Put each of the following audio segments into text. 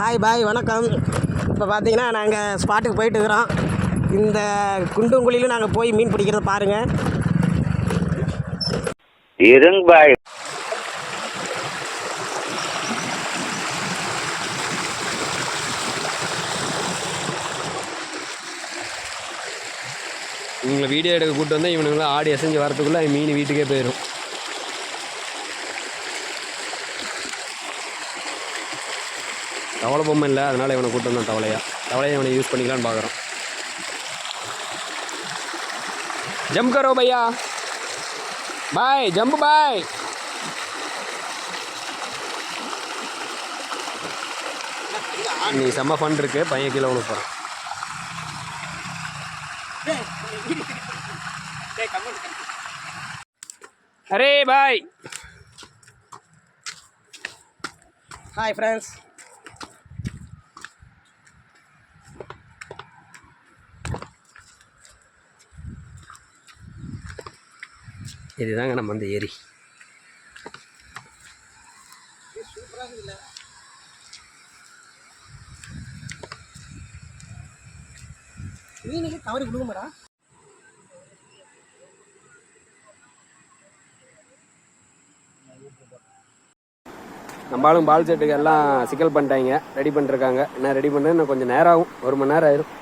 Hi bye வணக்கம். இப்போ பார்த்தீங்கன்னா நாங்கள் ஸ்பாட்டுக்கு போயிட்டு இருக்கிறோம். இந்த குண்டும் குழியிலும் நாங்கள் போய் மீன் பிடிக்கிறத பாருங்கள். இருங்க பாய். இவங்களை வீடியோ எடுக்க கூப்பிட்டு வந்தால் இவனுங்களாம் ஆடி அசைஞ்சு வரத்துக்குள்ளே மீன் வீட்டுக்கே போயிடும். தவளை பொம்மை இல்லை, அதனால் இவனை கூப்பிட்டு வந்தான். தவளையை இவனை யூஸ் பண்ணிக்கலான்னு பார்க்குறோம். ஜம்ப் கரோ பையா, பாய் ஜம்ப் பாய். நீ செம்ம ஃபன் இருக்கு. பையன் கீழே ஒன்று போகிறான். அரே பாய். Hi friends. இதுதாங்க நம்ம அந்த ஏரி. மீனுக்கு தவறி விழுகுமாடா. நம்மளும் பால் செட்டுக்கு எல்லாம் சிக்கல் பண்ணிட்டாங்க, ரெடி பண்ணிருக்காங்க. என்ன ரெடி பண்ண இன்னும் கொஞ்சம் நேரம் ஆகும், 1 மணி நேரம் ஆயிரும்.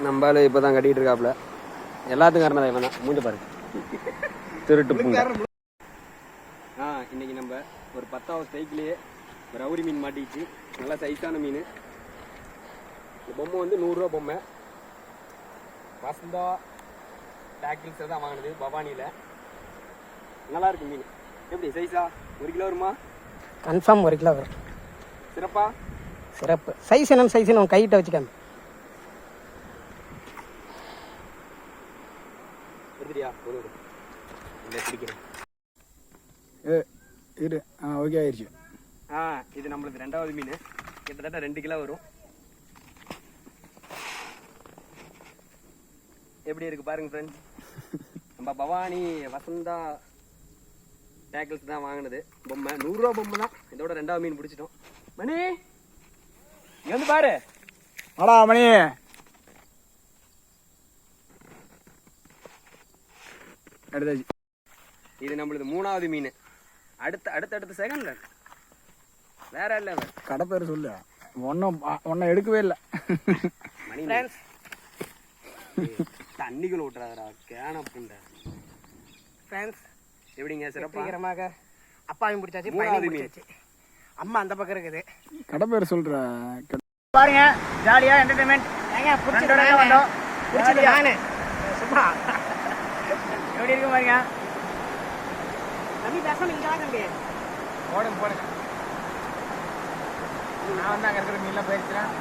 நம்மளால இப்போ தான் கட்டிகிட்டு இருக்காப்புல. எல்லாத்துக்கும் காரணம் இவன் தான். மூஞ்ச பாருங்க, திருட்டு பூங்க. இன்னைக்கு நம்ம ஒரு 10வது ஸ்ட்ரைக்லேயே ஒரு அவுரி மீன் மாட்டிச்சு. நல்லா சைஸான மீன். இந்த பொம்மை வந்து 100 ரூபா பொம்மை. வசந்தா டேக்கிள்ஸ் தான் வாங்கினது பவானியில். நல்லா இருக்கு மீன். எப்படி சைஸா? 1 கிலோ வருமா? கன்ஃபார்ம் 1 கிலோ வரும். சிறப்பா? சிறப்பு. சைஸ் என்ன சைஸ் நம்ம கையிட்ட வச்சுக்காம எடுத்துட்டியா? பிடிக்கிறேன். இரு. ஓகே ஆயிடுச்சு. இது நம்மளுக்கு 2வது மீன். கிட்டத்தட்ட 2 கிலோ வரும். எப்படி இருக்கு பாருங்க ஃப்ரெண்ட்ஸ். நம்ம பவானி வசந்தா டேக்கிள்ஸ் தான் வாங்கினது பொம்மை. 100 ரூபா பொம்மை தான். இதோட 2வது மீன் பிடிச்சிட்டோம். மணி இங்க வந்து பாரு. வாடா மணி. எடுத்தாச்சு. இது நம்மளுக்கு 3வது மீன். அடுத்த செகண்ட்ல வேற இல்ல. கடை பேர் சொல்லு. ஒன்னும் எடுக்கவே இல்லை. மணி தண்ணிக்குள்ள விட்டுறாதரா கேன புண்ட. ஃப்ரெண்ட்ஸ் எப்படிங்க? சிறப்பாக அப்பாவையும் பிடிச்சாச்சு, பையனையும் பிடிச்சாச்சு. அம்மா அந்த பக்கம் இருக்குது. கடை பேர் சொல்ற பாருங்க. ஜாலியா என்டர்டைன்மெண்ட். ஏங்க புடிச்சதோட வந்தோம். புடிச்சது நானு சும்மா. எப்படி இருக்கு பாருங்க. தம்பி பேசாம இங்க வாங்க தம்பி. போடுங்க. நான் வந்து அங்க இருக்கிற மீன்லாம் போயிருக்கிறேன்.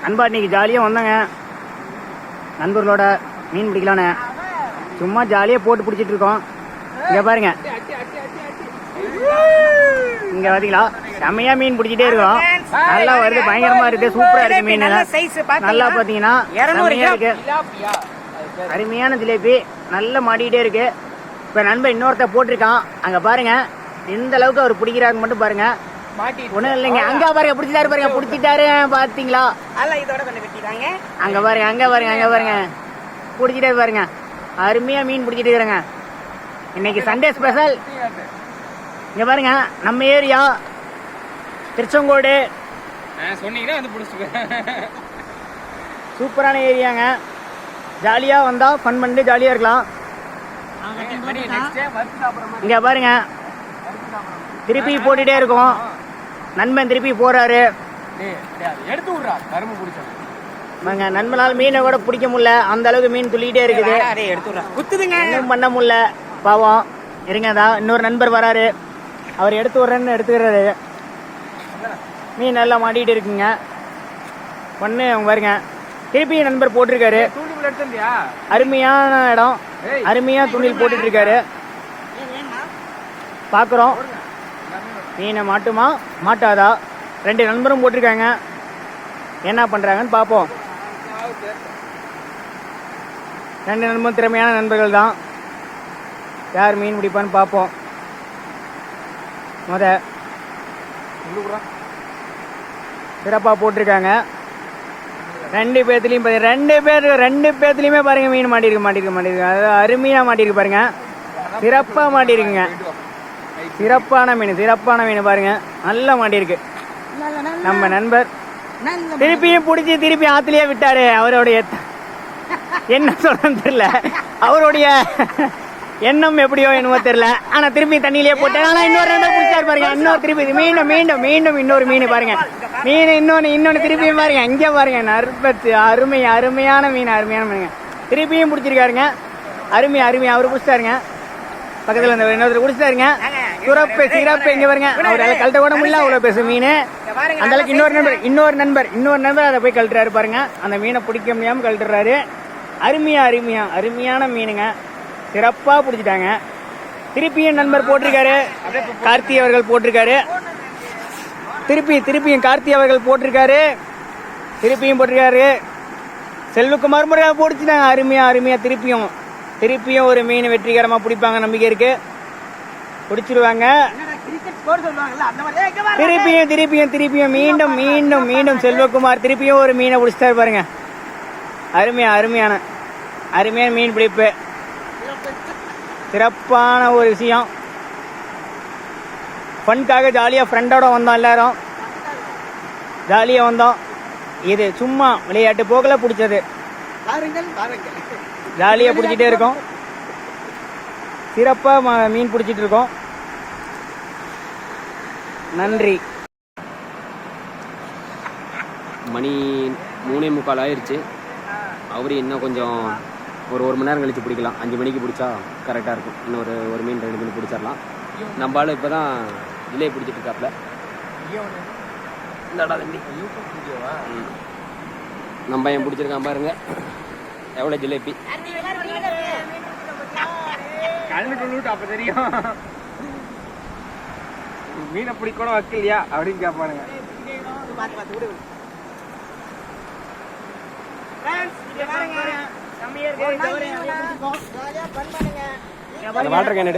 நண்பா இன்னைக்கு ஜாலியாக வந்தாங்க. நண்பர்களோட மீன் பிடிக்கலான்னு சும்மா ஜாலியாக போட்டு பிடிச்சிட்டு இருக்கோம். இங்கே பாருங்க, இங்கே பார்த்தீங்களா செம்மையாக மீன் பிடிச்சிட்டே இருக்கோம். நல்லா வருது, பயங்கரமாக இருக்குது, சூப்பராக இருக்குது மீன். நல்லா பார்த்தீங்கன்னா இருக்கு, அருமையான ஜிலேபி நல்லா மாட்டிக்கிட்டே இருக்கு. இப்போ நண்பன் இன்னொருத்த போட்டிருக்கான். அங்கே பாருங்க எந்த அளவுக்கு அவர் பிடிக்கிறாரு மட்டும் பாருங்க. ஒண்ணும் இல்லைங்க, அங்க பாருங்க பிடிச்சிட்டாரு, பாருங்க பிடிச்சிட்டாரு. பாத்தீங்களா? அங்க பாருங்க பிடிச்சிட்டாரு பாருங்க. அருமையா மீன் பிடிச்சிட்டு இருக்கிறாங்க. இன்னைக்கு சண்டே ஸ்பெஷல். இங்க பாருங்க நம்ம ஏரியா திருச்செங்கோடு. சொன்னீங்கன்னா வந்து பிடிச்சிட்டு சூப்பரான ஏரியாங்க. ஜாலியா வந்தா ஃபன் பண்ணிட்டு ஜாலியா இருக்கலாம். இங்க பாருங்க திருப்பி போட்டுட்டே இருக்கும். நண்பன் திருப்பி போறாரு. எடுத்து விடுறா கரும்பு பிடிச்ச நண்பனால் மீனை கூட பிடிக்க முடியல, அந்த அளவுக்கு மீன் துள்ளிட்டே இருக்குது. ஒன்றும் பண்ண முடியல பாவம். இருங்கதான் இன்னொரு நண்பர் வராரு, அவர் எடுத்து விடுறேன்னு எடுத்துக்கிறாரு. மீன் நல்லா மாட்டிகிட்டு இருக்குங்க. ஒன்று அவங்க பாருங்க திருப்பி என் நண்பர் போட்டிருக்காரு. தூண்டில் எடுத்தியா? அருமையான இடம், அருமையா தூண்டில் போட்டுட்டு இருக்காரு. பாக்குறோம் மீனை மாட்டுமா மாட்டாதா, 2 நண்பரும் போட்டிருக்காங்க. என்ன பண்றாங்கன்னு பாப்போம். 2 நண்பரும் திறமையான நண்பர்கள் தான். யார் மீன் பிடிப்பான்னு பாப்போம். சிறப்பா போட்டிருக்காங்க. 2 பேர்த்துலயுமே பாருங்க மீன் மாட்டிருக்கு. அது அருமையா மாட்டிருக்கு பாருங்க. சிறப்பா மாட்டிருக்குங்க. சிறப்பான மீன் பாருங்க, நல்லா மாட்டிருக்கு. நம்ம நண்பர் திருப்பியும் பிடிச்சி திருப்பி ஆத்துலயே விட்டாரு. அவருடைய என்ன சொல்றன்னு தெரியல, அவருடைய எண்ணம் எப்படியோ என்னவோ தெரியல. ஆனா திருப்பி தண்ணியிலேயே போட்டாரு. ஆனா இன்னொரு நண்பர் பிடிச்சாரு பாருங்க. இன்னொரு திருப்பி மீண்டும் இன்னொரு மீன் பாருங்க. மீன் இன்னொன்னு திருப்பியும் பாருங்க. இங்க பாருங்க, நற்பத்து அருமையான மீனுங்க. திருப்பியும் பிடிச்சிருக்காருங்க. அருமை அவரு பிடிச்சாருங்க. பக்கத்துல இந்த இன்னொருத்தர் பிடிச்சாருங்க. சிறப்பு இங்க பாருங்க. அவரால் கழட்ட கூட முடியல, அவ்வளவு பேசு மீன். அந்த அளவுக்கு இன்னொரு நண்பர் அதை போய் கழட்டுறாரு பாருங்க. அந்த மீனை பிடிக்க முடியாம கழட்டுறாரு. அருமையான மீனுங்க. சிறப்பா பிடிச்சிட்டாங்க. திருப்பியும் நண்பர் போட்டிருக்காரு. கார்த்தி அவர்கள் போட்டிருக்காரு. திருப்பியும் கார்த்தி அவர்கள் போட்டிருக்காரு. செல்வகுமார் முறை போட்டுச்சுட்டாங்க. அருமையா திருப்பியும் ஒரு மீன் வெற்றிகரமா பிடிப்பாங்க, நம்பிக்கை இருக்கு. பிடிச்சிருவாங்க. திருப்பியும் மீண்டும் செல்வகுமார் திருப்பியும் ஒரு மீனை பிடிச்சிட்டாரு பாருங்க. அருமையான மீன் பிடிப்பு. சிறப்பான ஒரு விஷயம். ஃபன்காக ஜாலியாக ஃப்ரெண்டோட வந்தோம், எல்லாரும் ஜாலியாக வந்தோம். இது சும்மா விளையாட்டு போகல பிடிச்சது. ஜாலியாக பிடிச்சிட்டே இருக்கோம். சிறப்பாக மீன் பிடிச்சிட்டு இருக்கோம். நன்றி. மணி 3:45 ஆயிடுச்சு. அவரு இன்னும் கொஞ்சம் ஒரு மணி நேரம் கழிச்சு பிடிக்கலாம். 5 மணிக்கு பிடிச்சா கரெக்டாக இருக்கும். இன்னும் ஒரு மீன் 2 மீன் பிடிச்சிடலாம். நம்ம ஆளு இப்போ தான் இலையை பிடிச்சிட்டு இருக்காப்ல. நம்ம பையன் பிடிச்சிருக்கான் பாருங்க, எவ்வளோ ஜிலேபி. அப்ப தெரியும் மீனை பிடிக்கூட வைக்கலையா அப்படின்னு கேட்பானுங்க. வாட்டர் கேன்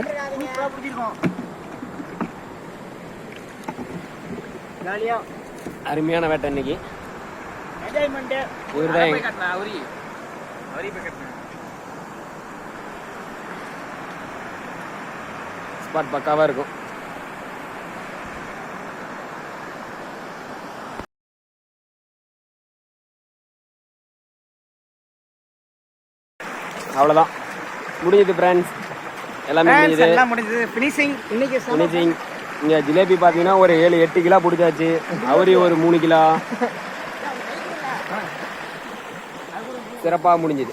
அருமையான வேட்டை இன்னைக்கு. ஸ்பாட் பக்காவா இருக்கும். அவ்வளோதான், முடிஞ்சது ஃப்ரெண்ட்ஸ். எல்லாமே முடிஞ்சது. ஃபினிஷிங். இங்கே ஜிலேபி பார்த்தீங்கன்னா ஒரு 7-8 கிலோ பிடிச்சாச்சு. அவரி ஒரு 3 கிலோ. சிறப்பாக முடிஞ்சுது.